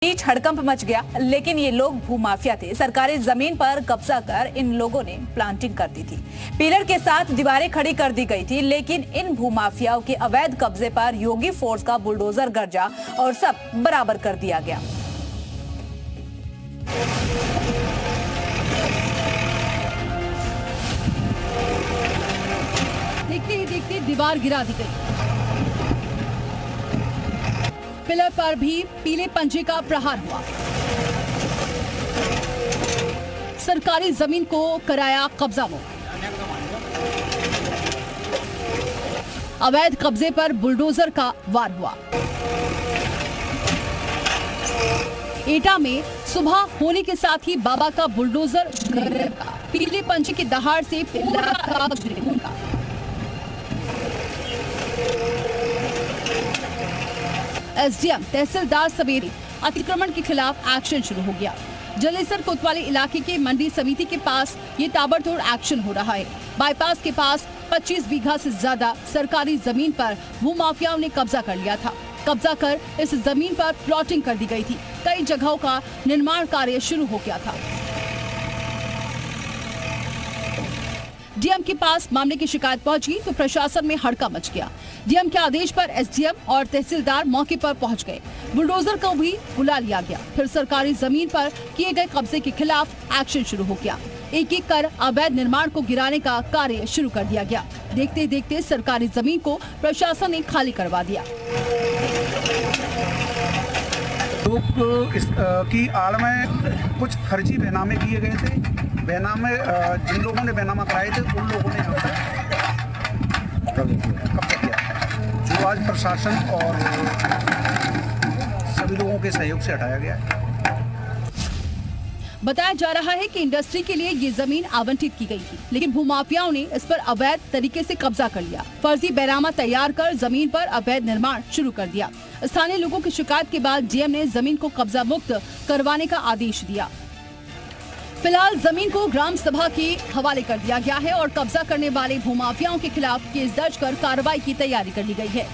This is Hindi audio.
बीच हड़कंप मच गया, लेकिन ये लोग भूमाफिया थे। सरकारी जमीन पर कब्जा कर इन लोगों ने प्लांटिंग कर दी थी। पिलर के साथ दीवारें खड़ी कर दी गई थी, लेकिन इन भूमाफियाओं के अवैध कब्जे पर योगी फोर्स का बुलडोजर गरजा और सब बराबर कर दिया गया। देखते ही देखते दीवार गिरा दी गई। पिलर पर भी पीले पंजे का प्रहार हुआ। सरकारी जमीन को कराया कब्जा मुक्त। अवैध कब्जे पर बुलडोजर का वार हुआ। एटा में सुबह होने के साथ ही बाबा का बुलडोजर पीले पंजे की दहाड़ से पिलर का गिरेगा। एसडीएम तहसीलदार सवेरे अतिक्रमण के खिलाफ एक्शन शुरू हो गया। जलेसर कोतवाली इलाके के मंडी समिति के पास ये ताबड़तोड़ एक्शन हो रहा है। बाईपास के पास 25 बीघा से ज्यादा सरकारी जमीन पर भूमाफियाओं ने कब्जा कर लिया था। कब्जा कर इस जमीन पर प्लॉटिंग कर दी गई थी। कई जगहों का निर्माण कार्य शुरू हो गया था। डीएम के पास मामले की शिकायत पहुंची तो प्रशासन में हड़कंप मच गया। डीएम के आदेश पर एसडीएम और तहसीलदार मौके पर पहुंच गए। बुलडोजर को भी बुला लिया गया। फिर सरकारी जमीन पर किए गए कब्जे के खिलाफ एक्शन शुरू हो गया। एक एक कर अवैध निर्माण को गिराने का कार्य शुरू कर दिया गया। देखते देखते सरकारी जमीन को प्रशासन ने खाली करवा दिया। की आड़ में कुछ फर्जी बैनामे किए गए थे। बैनामे जिन लोगों ने बैनामा कराए थे उन लोगों ने कब्जा किया, जो आज प्रशासन और सभी लोगों के सहयोग से हटाया गया है। बताया जा रहा है कि इंडस्ट्री के लिए ये जमीन आवंटित की गई थी, लेकिन भूमाफियाओं ने इस पर अवैध तरीके से कब्जा कर लिया। फर्जी बैनामा तैयार कर जमीन पर अवैध निर्माण शुरू कर दिया। स्थानीय लोगों की शिकायत के बाद डीएम ने जमीन को कब्जा मुक्त करवाने का आदेश दिया। फिलहाल जमीन को ग्राम सभा के हवाले कर दिया गया है और कब्जा करने वाले भूमाफियाओं के खिलाफ केस दर्ज कर कार्रवाई की तैयारी कर ली गई है।